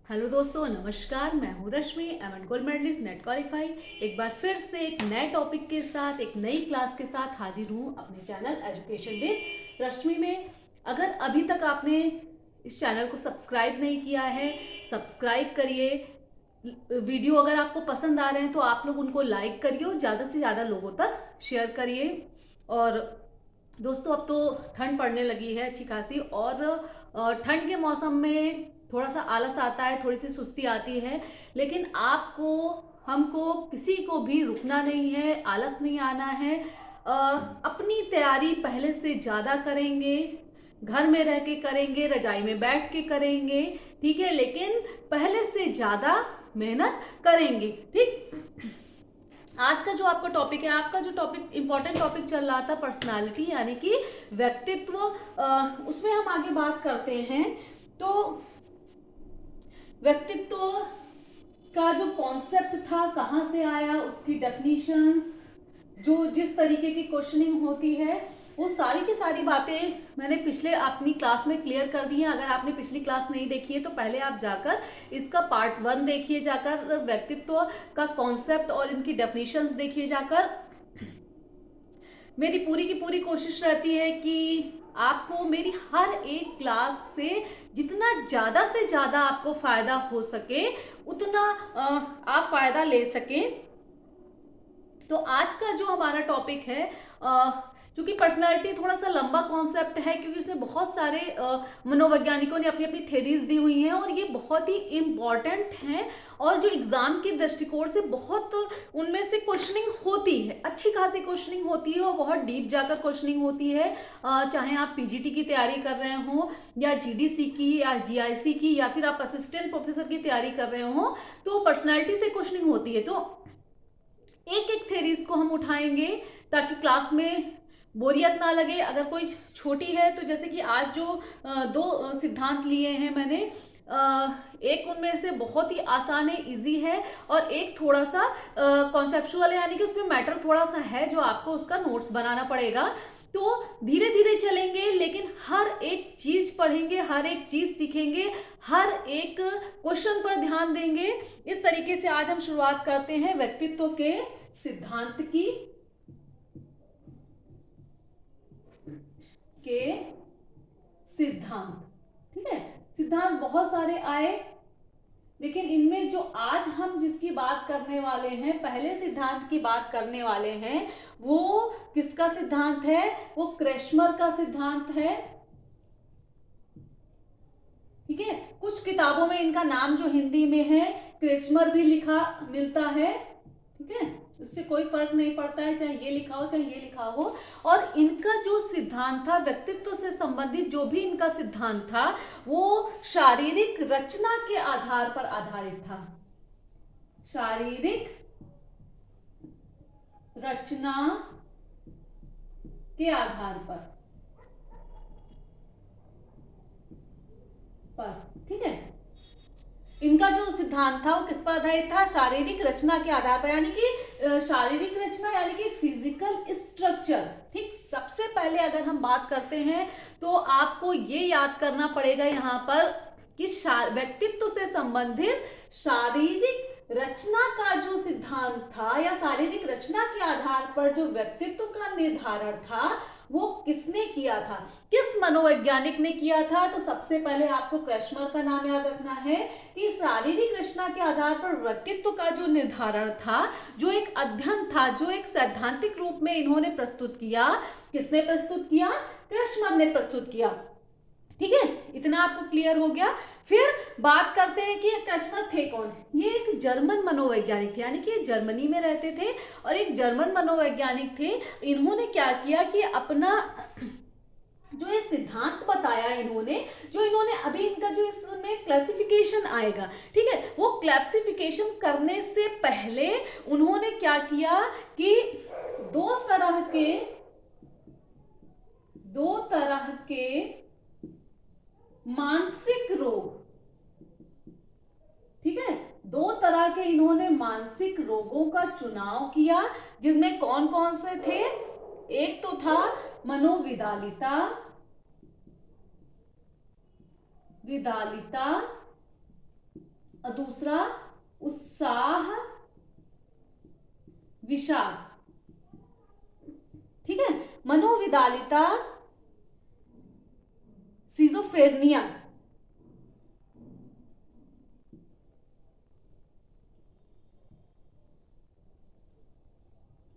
Hello दोस्तों, नमस्कार। मैं हूँ Rashmi, M gold medalist NET qualify. एक बार फिर से एक नए टॉपिक के साथ, एक नई क्लास के साथ हाजिर हूँ अपने चैनल एजुकेशन विद रश्मि में। अगर अभी तक आपने इस चैनल को सब्सक्राइब नहीं किया है, सब्सक्राइब करिए। वीडियो अगर आपको पसंद आ रहे हैं तो आप लोग उनको लाइक करिए और ज़्यादा से ज़्यादा लोगों तक शेयर करिए। और दोस्तों, अब तो ठंड पड़ने लगी है अच्छी खासी, और ठंड के मौसम में थोड़ा सा आलस आता है, थोड़ी सी सुस्ती आती है। लेकिन आपको, हमको, किसी को भी रुकना नहीं है, आलस नहीं आना है। अपनी तैयारी पहले से ज़्यादा करेंगे, घर में रह के करेंगे, रजाई में बैठ के करेंगे, ठीक है, लेकिन पहले से ज़्यादा मेहनत करेंगे। ठीक, आज का जो आपका टॉपिक है, आपका जो टॉपिक, इंपॉर्टेंट टॉपिक चल रहा था पर्सनालिटी यानी कि व्यक्तित्व, उसमें हम आगे बात करते हैं। तो व्यक्तित्व का जो कॉन्सेप्ट था कहाँ से आया, उसकी डेफिनेशंस, जो जिस तरीके की क्वेश्चनिंग होती है, वो सारी की सारी बातें मैंने पिछले अपनी क्लास में क्लियर कर दी हैं। अगर आपने पिछली क्लास नहीं देखी है तो पहले आप जाकर इसका पार्ट 1 देखिए, जाकर व्यक्तित्व का कॉन्सेप्ट और इनकी डेफिनेशंस देखिए जाकर। मेरी पूरी की पूरी कोशिश रहती है कि आपको मेरी हर एक क्लास से जितना ज़्यादा से ज़्यादा आपको फ़ायदा हो सके उतना आप फ़ायदा ले सकें। तो आज का जो हमारा टॉपिक है, क्योंकि पर्सनालिटी थोड़ा सा लंबा कॉन्सेप्ट है, क्योंकि उसमें बहुत सारे मनोवैज्ञानिकों ने अपनी अपनी थेरीज दी हुई हैं और ये बहुत ही इम्पॉर्टेंट हैं। और जो एग्जाम के दृष्टिकोण से बहुत उनमें से क्वेश्चनिंग होती है, अच्छी खासी क्वेश्चनिंग होती है और बहुत डीप जाकर क्वेश्चनिंग होती है। चाहे आप पीजीटी की तैयारी कर रहे हो या जीडीसी की या जीआईसी की, या फिर आप असिस्टेंट प्रोफेसर की तैयारी कर रहे हो, तो पर्सनैलिटी से क्वेश्चनिंग होती है। तो एक एक थेरीज को हम उठाएंगे ताकि क्लास में बोरियत ना लगे। अगर कोई छोटी है तो जैसे कि आज जो दो सिद्धांत लिए हैं मैंने, एक उनमें से बहुत ही आसान है, इजी है, और एक थोड़ा सा कॉन्सेप्चुअल है, यानी कि उसमें मैटर थोड़ा सा है जो आपको उसका नोट्स बनाना पड़ेगा। तो धीरे धीरे चलेंगे, लेकिन हर एक चीज पढ़ेंगे, हर एक चीज सीखेंगे, हर एक क्वेश्चन पर ध्यान देंगे। इस तरीके से आज हम शुरुआत करते हैं व्यक्तित्व के सिद्धांत के सिद्धांत। ठीक है, सिद्धांत बहुत सारे आए, लेकिन इनमें जो आज हम जिसकी बात करने वाले हैं, पहले सिद्धांत की बात करने वाले हैं, वो किसका सिद्धांत है? वो क्रेशमर का सिद्धांत है। ठीक है, कुछ किताबों में इनका नाम जो हिंदी में है क्रेचमर भी लिखा मिलता है। ठीक है, उससे कोई फर्क नहीं पड़ता है, चाहे ये लिखा हो चाहे ये लिखा हो। और इनका जो सिद्धांत था व्यक्तित्व से संबंधित, जो भी इनका सिद्धांत था, वो शारीरिक रचना के आधार पर आधारित था। शारीरिक रचना के आधार पर। ठीक है, इनका जो सिद्धांत था वो किस पर आधारित था? शारीरिक रचना के आधार पर, यानी कि शारीरिक रचना यानी कि फिजिकल स्ट्रक्चर। ठीक, सबसे पहले अगर हम बात करते हैं तो आपको ये याद करना पड़ेगा यहाँ पर कि व्यक्तित्व से संबंधित शारीरिक रचना का जो सिद्धांत था, या शारीरिक रचना के आधार पर जो व्यक्तित्व का निर्धारण था, वो किसने किया था, किस मनोवैज्ञानिक ने किया था? तो सबसे पहले आपको क्रेशमर का नाम याद रखना है कि शारीरिक रचना के आधार पर व्यक्तित्व का जो निर्धारण था, जो एक अध्ययन था, जो एक सैद्धांतिक रूप में इन्होंने प्रस्तुत किया, किसने प्रस्तुत किया? क्रेशमर ने प्रस्तुत किया। ठीक है, इतना आपको क्लियर हो गया। फिर बात करते हैं कि क्रेशमर थे कौन। ये एक जर्मन मनोवैज्ञानिक थे, यानी कि जर्मनी में रहते थे और एक जर्मन मनोवैज्ञानिक थे। इन्होंने क्या किया कि अपना जो ये सिद्धांत बताया इन्होंने, जो इन्होंने अभी इनका जो इसमें क्लासिफिकेशन आएगा, ठीक है, वो क्लासिफिकेशन करने से पहले उन्होंने क्या किया कि दो तरह के मानसिक रोग, ठीक है, दो तरह के इन्होंने मानसिक रोगों का चुनाव किया, जिसमें कौन कौन से थे? एक तो था मनोविदालिता, और दूसरा उत्साह विषाद। ठीक है, मनोविदालिता सिजोफ्रेनिया।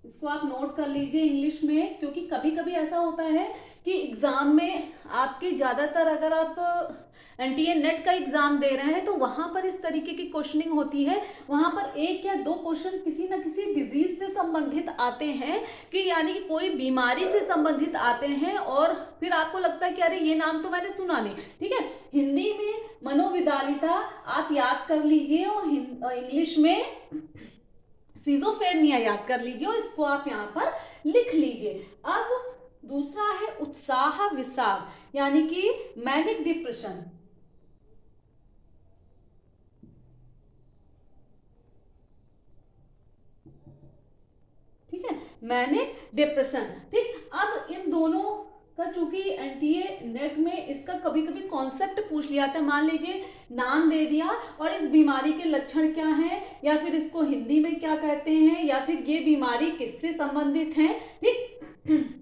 इसको आप नोट कर लीजिए इंग्लिश में, क्योंकि कभी कभी ऐसा होता है कि एग्जाम में आपके ज्यादातर, अगर आप एनटीए नेट का एग्जाम दे रहे हैं तो वहां पर इस तरीके की क्वेश्चनिंग होती है। वहां पर एक या दो क्वेश्चन किसी न किसी डिजीज से संबंधित आते हैं, कि यानी कि कोई बीमारी से संबंधित आते हैं, और फिर आपको लगता है कि अरे ये नाम तो मैंने सुना नहीं। ठीक है, हिंदी में मनोविदालिता आप याद कर लीजिए, और इंग्लिश में सिजोफ्रेनिया याद कर लीजिए, और इसको आप यहाँ पर लिख लीजिए। अब दूसरा है उत्साह विषाद, यानी कि मैनिक डिप्रेशन। ठीक है, मैनिक डिप्रेशन। ठीक, अब इन दोनों का, चूंकि एनटीए नेट में इसका कभी कभी कॉन्सेप्ट पूछ लिया था, मान लीजिए नाम दे दिया और इस बीमारी के लक्षण क्या हैं, या फिर इसको हिंदी में क्या कहते हैं, या फिर ये बीमारी किससे संबंधित है। ठीक,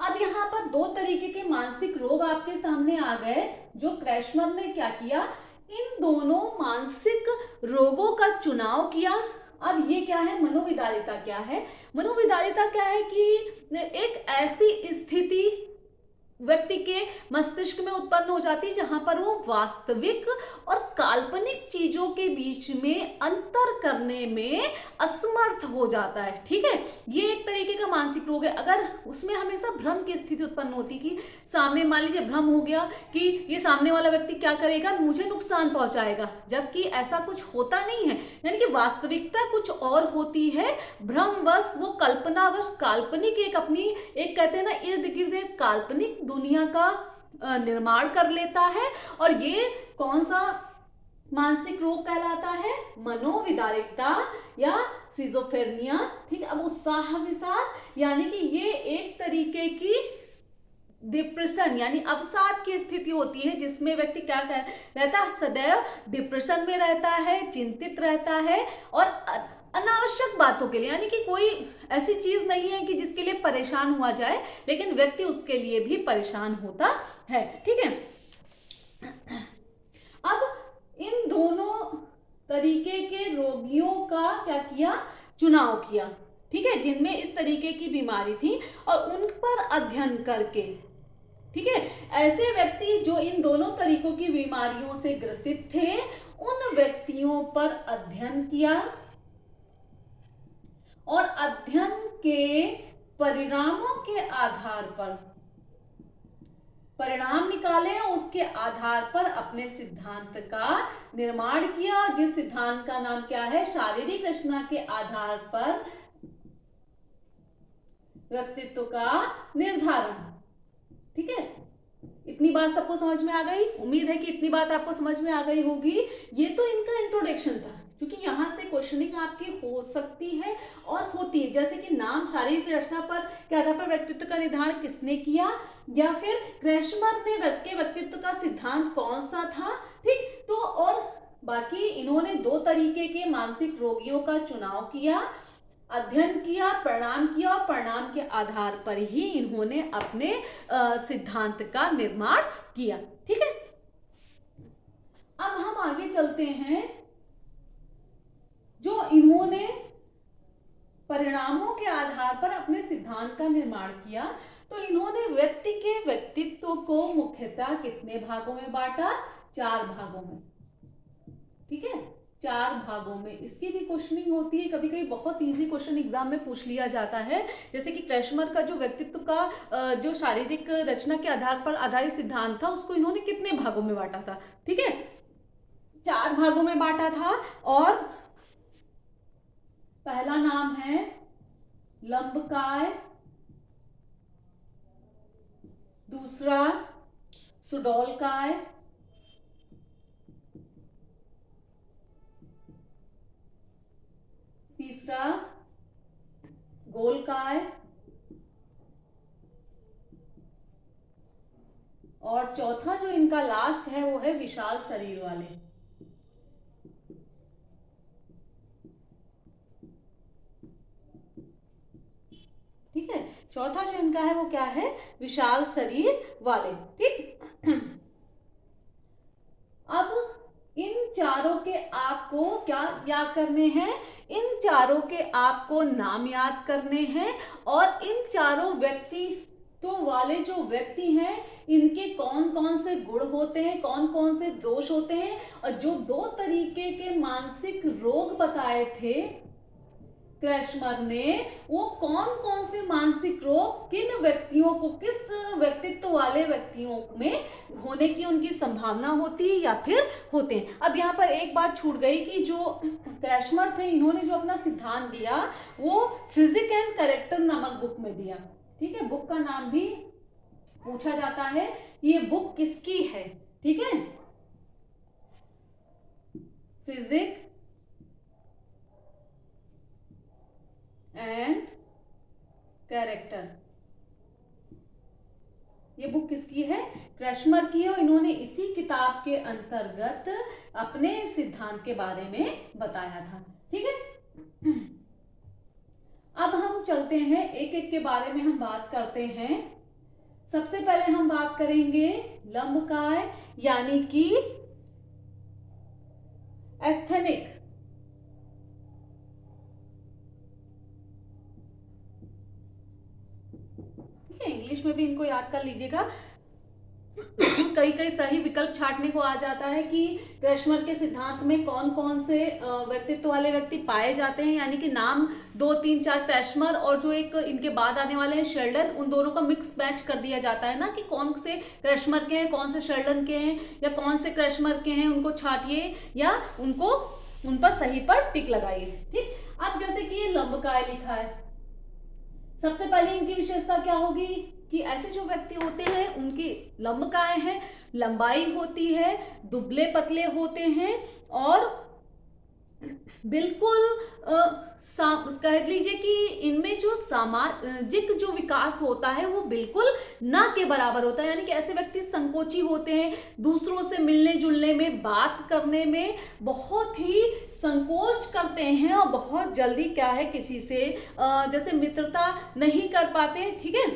अब यहाँ पर दो तरीके के मानसिक रोग आपके सामने आ गए, जो क्रैशमर ने क्या किया, इन दोनों मानसिक रोगों का चुनाव किया। अब ये क्या है, मनोविदारिता क्या है? मनोविदारिता क्या है कि एक ऐसी स्थिति व्यक्ति के मस्तिष्क में उत्पन्न हो जाती है जहां पर वो वास्तविक और काल्पनिक चीजों के बीच में अंतर करने में असमर्थ हो जाता है। ठीक है, ये एक तरीके का मानसिक रोग है। अगर उसमें हमेशा भ्रम की स्थिति उत्पन्न होती कि सामने, मान लीजिए भ्रम हो गया कि ये सामने वाला व्यक्ति क्या करेगा, मुझे नुकसान पहुंचाएगा, जबकि ऐसा कुछ होता नहीं है। यानी कि वास्तविकता कुछ और होती है, भ्रमवश वो कल्पनावश काल्पनिक एक अपनी, एक कहते हैं ना, इर्द गिर्द एक काल्पनिक दुनिया का निर्माण कर लेता है, और ये कौन सा मानसिक रोग कहलाता है? मनोविदारिता या सिजोफ्रेनिया। ठीक है, अब उत्साह विषाद, यानी कि ये एक तरीके की डिप्रेशन यानी अवसाद की स्थिति होती है, जिसमें व्यक्ति क्या रहता है, सदैव डिप्रेशन में रहता है, चिंतित रहता है, और अनावश्यक बातों के लिए, यानी कि कोई ऐसी चीज नहीं है कि जिसके लिए परेशान हुआ जाए, लेकिन व्यक्ति उसके लिए भी परेशान होता है। ठीक है, अब इन दोनों तरीके के रोगियों का क्या किया, चुनाव किया। ठीक है, जिनमें इस तरीके की बीमारी थी, और उन पर अध्ययन करके, ठीक है, ऐसे व्यक्ति जो इन दोनों तरीकों की बीमारियों से ग्रसित थे, उन व्यक्तियों पर अध्ययन किया, और अध्ययन के परिणामों के आधार पर परिणाम निकाले, उसके आधार पर अपने सिद्धांत का निर्माण किया, जिस सिद्धांत का नाम क्या है, शारीरिक रचना के आधार पर व्यक्तित्व का निर्धारण। ठीक है, इतनी बात सबको समझ में आ गई? उम्मीद है कि इतनी बात आपको समझ में आ गई होगी। ये तो इनका इंट्रोडक्शन था, क्योंकि यहाँ से क्वेश्चनिंग आपकी हो सकती है और होती है, जैसे कि नाम, शारीरिक रचना पर के आधार पर व्यक्तित्व का निर्धारण किसने किया, या फिर क्रैशमर ने व्यक्तित्व का सिद्धांत कौन सा था। ठीक, तो और बाकी इन्होंने दो तरीके के मानसिक रोगियों का चुनाव किया, अध्ययन किया, परिणाम किया, और परिणाम के आधार पर ही इन्होंने अपने सिद्धांत का निर्माण किया। ठीक है, अब हम आगे चलते हैं। जो इन्होंने परिणामों के आधार पर अपने सिद्धांत का निर्माण किया, तो इन्होंने व्यक्ति के व्यक्तित्व को मुख्यतः कितने भागों में बांटा? 4 भागों में। ठीक है, 4 भागों में। इसकी भी क्वेश्चनिंग होती है, कभी कभी बहुत इजी क्वेश्चन एग्जाम में पूछ लिया जाता है, जैसे कि क्रैशमर का जो व्यक्तित्व का जो शारीरिक रचना के आधार पर आधारित सिद्धांत था, उसको इन्होंने कितने भागों में बांटा था? ठीक है, 4 भागों में बांटा था, और पहला नाम है लंबकाय, दूसरा सुडौलकाय, तीसरा गोलकाय, और चौथा जो इनका लास्ट है वो है विशाल शरीर वाले। चौथा जो इनका है वो क्या है, विशाल शरीर वाले। ठीक। अब इन चारों के आपको क्या याद करने हैं, इन चारों के आपको नाम याद करने हैं, और इन चारों व्यक्तित्व वाले जो व्यक्ति हैं इनके कौन कौन से गुण होते हैं, कौन कौन से दोष होते हैं, और जो 2 तरीके के मानसिक रोग बताए थे क्रैशमर ने, वो कौन कौन से मानसिक रोग किन व्यक्तियों को, किस व्यक्तित्व वाले व्यक्तियों में होने की उनकी संभावना होती है या फिर होते हैं। अब यहाँ पर एक बात छूट गई कि जो क्रैशमर थे इन्होंने जो अपना सिद्धांत दिया वो फिजिक एंड कैरेक्टर नामक बुक में दिया। ठीक है, बुक का नाम भी पूछा जाता है, ये बुक किसकी है। ठीक है, फिजिक एंड कैरेक्टर, ये बुक किसकी है, क्रैशमर की है, और इन्होंने इसी किताब के अंतर्गत अपने सिद्धांत के बारे में बताया था। ठीक है, अब हम चलते हैं एक एक के बारे में हम बात करते हैं। सबसे पहले हम बात करेंगे लंबकाय यानी कि एस्थेनिक। इंग्लिश में भी इनको याद कर लीजिएगा, कई कई सही विकल्प छांटने को आ जाता है कि क्रैशमर के सिद्धांत में कौन कौन से व्यक्तित्व वाले व्यक्ति पाए जाते हैं, यानी कि नाम 2, 3, 4 क्रैशमर और जो एक इनके बाद आने वाले हैं शेल्डन, उन दोनों का मिक्स मैच कर दिया जाता है ना कि कौन से क्रैशमर के हैं, कौन से शेल्डन के हैं, या कौन से क्रैशमर के हैं, उनको छांटिए या उनको उन पर सही पर टिक लगाइए। ठीक, अब जैसे कि ये लंबकाय लिखा है, सबसे पहले इनकी विशेषता क्या होगी कि ऐसे जो व्यक्ति होते हैं उनकी लंबकाय है, लंबाई होती है, दुबले पतले होते हैं, और बिल्कुल कह लीजिए कि इनमें जो सामाजिक जो विकास होता है वो बिल्कुल ना के बराबर होता है, यानी कि ऐसे व्यक्ति संकोची होते हैं, दूसरों से मिलने जुलने में, बात करने में बहुत ही संकोच करते हैं, और बहुत जल्दी क्या है किसी से जैसे मित्रता नहीं कर पाते। ठीक है,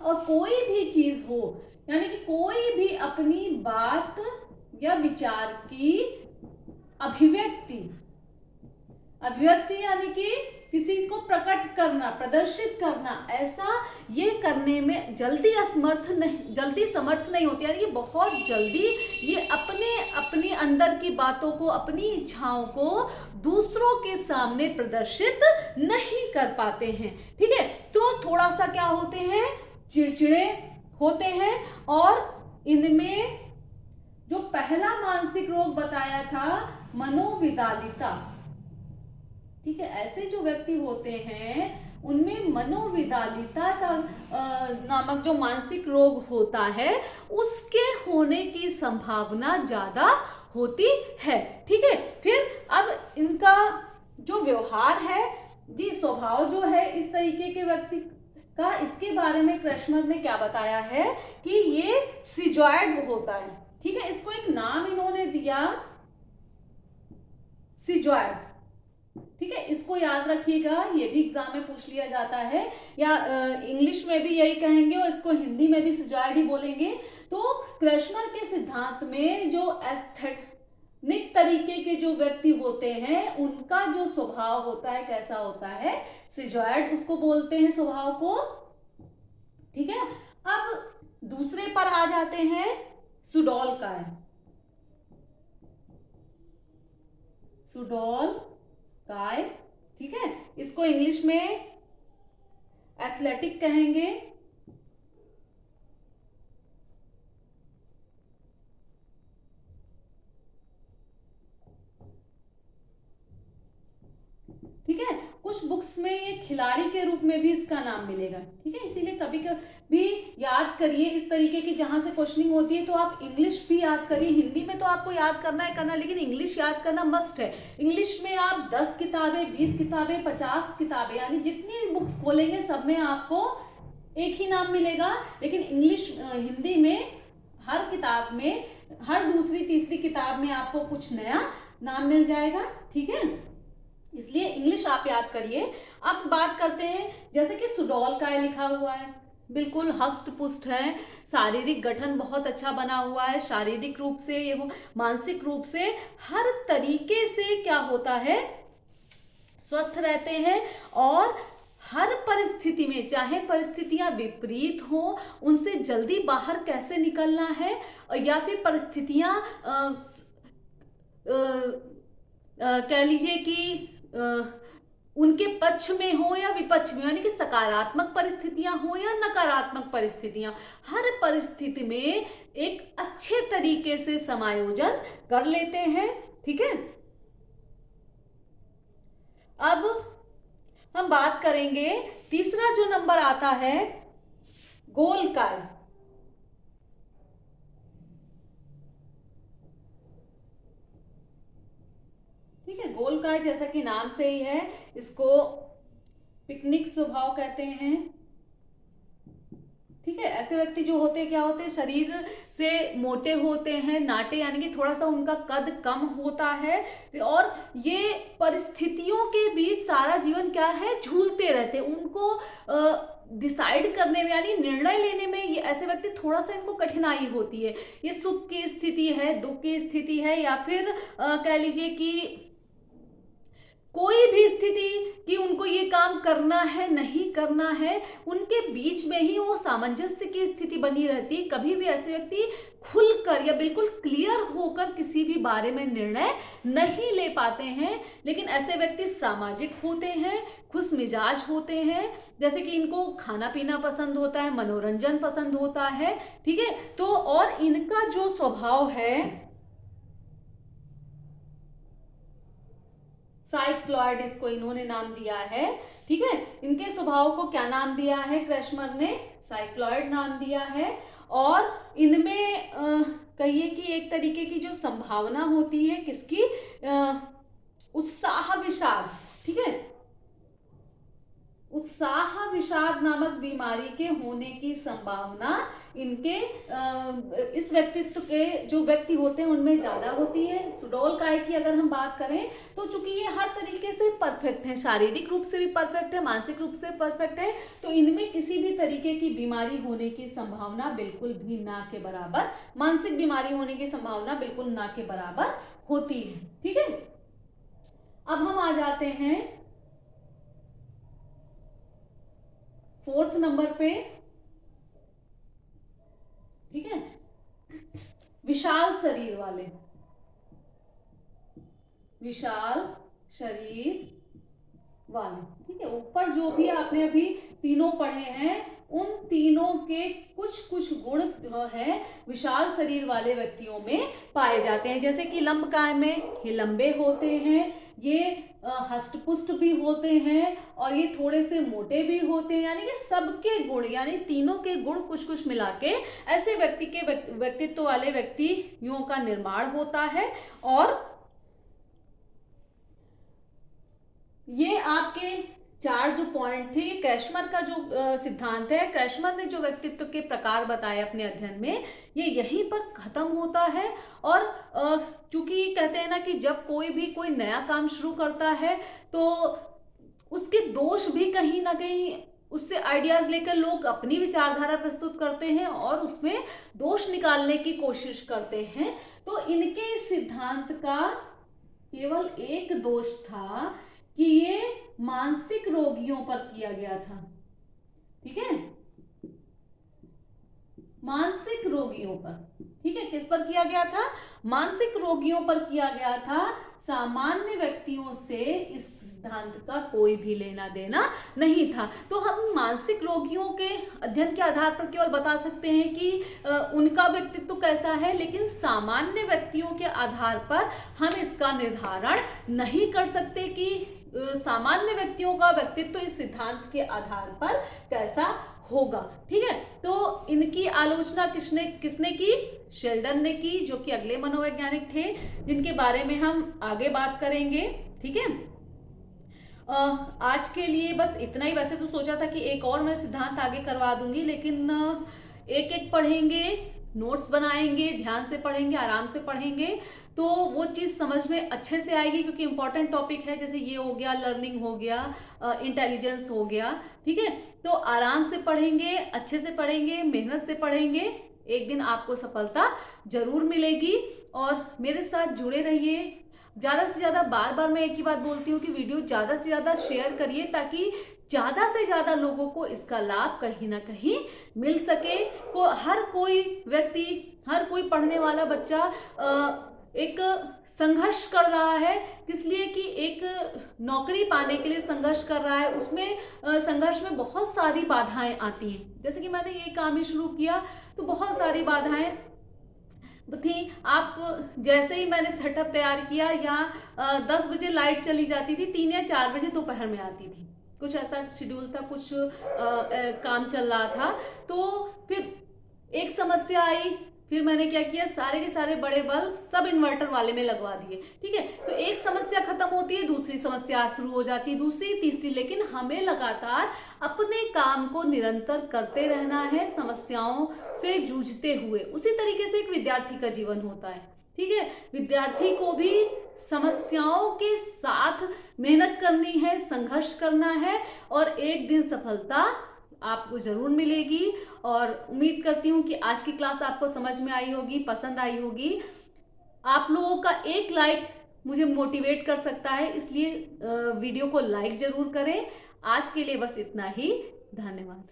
और कोई भी चीज हो, यानी कि कोई भी अपनी बात या विचार की अभिव्यक्ति यानी कि किसी को प्रकट करना, प्रदर्शित करना, ऐसा ये करने में जल्दी समर्थ नहीं होती, यानी कि बहुत जल्दी ये अपने अंदर की बातों को, अपनी इच्छाओं को दूसरों के सामने प्रदर्शित नहीं कर पाते हैं। ठीक है, तो थोड़ा सा क्या होते हैं, चिड़चिड़े होते हैं, और इनमें जो पहला मानसिक रोग बताया था मनोविदालिता। ठीक है, ऐसे जो व्यक्ति होते हैं उनमें मनोविदालिता का नामक जो मानसिक रोग होता है उसके होने की संभावना ज्यादा होती है। ठीक है, फिर अब इनका जो व्यवहार है जी, स्वभाव जो है इस तरीके के व्यक्ति का, इसके बारे में क्रैशमर ने क्या बताया है कि ये सिजॉइड होता है। ठीक है, इसको एक नाम इन्होंने दिया सिजॉइड। ठीक है, इसको याद रखिएगा, ये भी एग्जाम में पूछ लिया जाता है, या इंग्लिश में भी यही कहेंगे और इसको हिंदी में भी सिजॉइड ही बोलेंगे। तो क्रैशमर के सिद्धांत में जो एस्थेटिक तरीके के जो व्यक्ति होते हैं उनका जो स्वभाव होता है कैसा होता है, सिजॉइड उसको बोलते हैं स्वभाव को। ठीक है, अब दूसरे पर आ जाते हैं सुडोलकाय। सुडोलकाय, ठीक है, इसको इंग्लिश में एथलेटिक कहेंगे। ठीक है, कुछ बुक्स में ये खिलाड़ी के रूप में भी इसका नाम मिलेगा। ठीक है, इसीलिए कभी कभी याद करिए इस तरीके की जहां से क्वेश्चनिंग होती है तो आप इंग्लिश भी याद करिए। हिंदी में तो आपको याद करना है, लेकिन इंग्लिश याद करना मस्ट है। इंग्लिश में आप 10 किताबें, 20 किताबें, 50 किताबें, यानी जितनी भी बुक्स खोलेंगे सब में आपको एक ही नाम मिलेगा, लेकिन हिंदी में हर किताब में, हर दूसरी तीसरी किताब में आपको कुछ नया नाम मिल जाएगा। ठीक है, इसलिए इंग्लिश आप याद करिए। अब बात करते हैं, जैसे कि सुडोलकाय लिखा हुआ है, बिल्कुल हष्ट पुष्ट है, शारीरिक गठन बहुत अच्छा बना हुआ है, शारीरिक रूप से ये मानसिक रूप से हर तरीके से क्या होता है, स्वस्थ रहते हैं। और हर परिस्थिति में, चाहे परिस्थितियां विपरीत हो, उनसे जल्दी बाहर कैसे निकलना है, या फिर परिस्थितियां कह लीजिए कि उनके पक्ष में हो या विपक्ष में, यानी कि सकारात्मक परिस्थितियां हो या नकारात्मक परिस्थितियां, हर परिस्थिति में एक अच्छे तरीके से समायोजन कर लेते हैं। ठीक है, अब हम बात करेंगे, तीसरा जो नंबर आता है गोलकाय। ठीक है, गोलकाय जैसा कि नाम से ही है, इसको पिकनिक स्वभाव कहते हैं। ठीक है, ऐसे व्यक्ति जो होते हैं, क्या होते हैं, शरीर से मोटे होते हैं, नाटे, यानी कि थोड़ा सा उनका कद कम होता है, और ये परिस्थितियों के बीच सारा जीवन क्या है, झूलते रहते हैं। उनको डिसाइड करने में, यानी निर्णय लेने में, ये ऐसे व्यक्ति थोड़ा सा इनको कठिनाई होती है। ये सुख की स्थिति है, दुख की स्थिति है, या फिर कह लीजिए कि कोई भी स्थिति कि उनको ये काम करना है नहीं करना है, उनके बीच में ही वो सामंजस्य की स्थिति बनी रहती है। कभी भी ऐसे व्यक्ति खुलकर या बिल्कुल क्लियर होकर किसी भी बारे में निर्णय नहीं ले पाते हैं। लेकिन ऐसे व्यक्ति सामाजिक होते हैं, खुश मिजाज होते हैं, जैसे कि इनको खाना पीना पसंद होता है, मनोरंजन पसंद होता है। ठीक है, तो और इनका जो स्वभाव है साइक्लॉइड, इसको इन्होंने नाम दिया है। ठीक है, इनके स्वभाव को क्या नाम दिया है, क्रैशमर ने साइक्लॉइड नाम दिया है। और इनमें कहिए कि एक तरीके की जो संभावना होती है किसकी, उत्साह विषाद। ठीक है, उत्साह विषाद नामक बीमारी के होने की संभावना इनके इस व्यक्तित्व के जो व्यक्ति होते हैं उनमें ज्यादा होती है। सुडोलकाय की अगर हम बात करें तो चूंकि ये हर तरीके से परफेक्ट है, शारीरिक रूप से भी परफेक्ट है, मानसिक रूप से परफेक्ट है, तो इनमें किसी भी तरीके की बीमारी होने की संभावना बिल्कुल भी ना के बराबर, मानसिक बीमारी होने की संभावना बिल्कुल ना के बराबर होती है। ठीक है, अब हम आ जाते हैं 4th नंबर पे। ठीक है, विशाल शरीर वाले, विशाल शरीर वाले। ठीक है, ऊपर जो भी आपने अभी तीनों पढ़े हैं, उन तीनों के कुछ कुछ गुण जो है विशाल शरीर वाले व्यक्तियों में पाए जाते हैं। जैसे कि लंबकाय में ये लंबे होते हैं, ये हष्टपुष्ट भी होते हैं, और ये थोड़े से मोटे भी होते हैं, यानी कि सबके गुण, यानी तीनों के गुण कुछ कुछ मिला के ऐसे व्यक्ति के व्यक्तित्व वाले व्यक्तियों का निर्माण होता है। और ये आपके 4 जो पॉइंट थे, ये क्रैशमर का जो सिद्धांत है, क्रैशमर ने जो व्यक्तित्व के प्रकार बताए अपने अध्ययन में, ये यहीं पर खत्म होता है। और चूंकि कहते हैं ना कि जब कोई भी कोई नया काम शुरू करता है तो उसके दोष भी कहीं ना कहीं, उससे आइडियाज लेकर लोग अपनी विचारधारा प्रस्तुत करते हैं और उसमें दोष निकालने की कोशिश करते हैं। तो इनके इस सिद्धांत का केवल एक दोष था कि ये मानसिक रोगियों पर किया गया था। ठीक है, मानसिक रोगियों पर। ठीक है, किस पर किया गया था, मानसिक रोगियों पर किया गया था। सामान्य व्यक्तियों से इस सिद्धांत का कोई भी लेना देना नहीं था। तो हम मानसिक रोगियों के अध्ययन के आधार पर केवल बता सकते हैं कि उनका व्यक्तित्व कैसा है, लेकिन सामान्य व्यक्तियों के आधार पर हम इसका निर्धारण नहीं कर सकते कि सामान्य व्यक्तियों का व्यक्तित्व इस सिद्धांत के आधार पर कैसा होगा। ठीक है, तो इनकी आलोचना किसने की, शेल्डन ने की, जो कि अगले मनोवैज्ञानिक थे जिनके बारे में हम आगे बात करेंगे। ठीक है, आज के लिए बस इतना ही। वैसे तो सोचा था कि एक और मैं सिद्धांत आगे करवा दूंगी, लेकिन एक एक पढ़ेंगे नोट्स बनाएंगे, ध्यान से पढ़ेंगे, आराम से पढ़ेंगे, तो वो चीज़ समझ में अच्छे से आएगी, क्योंकि इंपॉर्टेंट टॉपिक है। जैसे ये हो गया, लर्निंग हो गया, इंटेलिजेंस हो गया, ठीक है। तो आराम से पढ़ेंगे, अच्छे से पढ़ेंगे, मेहनत से पढ़ेंगे, एक दिन आपको सफलता जरूर मिलेगी। और मेरे साथ जुड़े रहिए। ज़्यादा से ज़्यादा, बार बार मैं एक ही बात बोलती हूँ कि वीडियो ज़्यादा से ज़्यादा शेयर करिए, ताकि ज़्यादा से ज़्यादा लोगों को इसका लाभ कहीं ना कहीं मिल सके। हर कोई व्यक्ति, हर कोई पढ़ने वाला बच्चा एक संघर्ष कर रहा है, किस लिए कि एक नौकरी पाने के लिए संघर्ष कर रहा है। उसमें संघर्ष में बहुत सारी बाधाएं आती हैं। जैसे कि मैंने ये काम ही शुरू किया तो बहुत सारी बाधाएं थी। आप जैसे ही मैंने सेटअप तैयार किया, यहाँ 10 बजे लाइट चली जाती थी, 3 या 4 बजे दोपहर में आती थी, कुछ ऐसा शेड्यूल था, कुछ काम चल रहा था। तो फिर एक समस्या आई, फिर मैंने क्या किया, सारे के सारे बड़े बल्ब सब इन्वर्टर वाले में लगवा दिए, ठीक है। तो एक समस्या खत्म होती है, दूसरी समस्या शुरू हो जाती है, दूसरी, तीसरी, लेकिन हमें लगातार अपने काम को निरंतर करते रहना है, समस्याओं से जूझते हुए। उसी तरीके से एक विद्यार्थी का जीवन होता है, ठीक है। विद्यार्थी को भी समस्याओं के साथ मेहनत करनी है, संघर्ष करना है, और एक दिन सफलता आपको जरूर मिलेगी। और उम्मीद करती हूँ कि आज की क्लास आपको समझ में आई होगी, पसंद आई होगी। आप लोगों का एक लाइक मुझे मोटिवेट कर सकता है, इसलिए वीडियो को लाइक जरूर करें। आज के लिए बस इतना ही। धन्यवाद।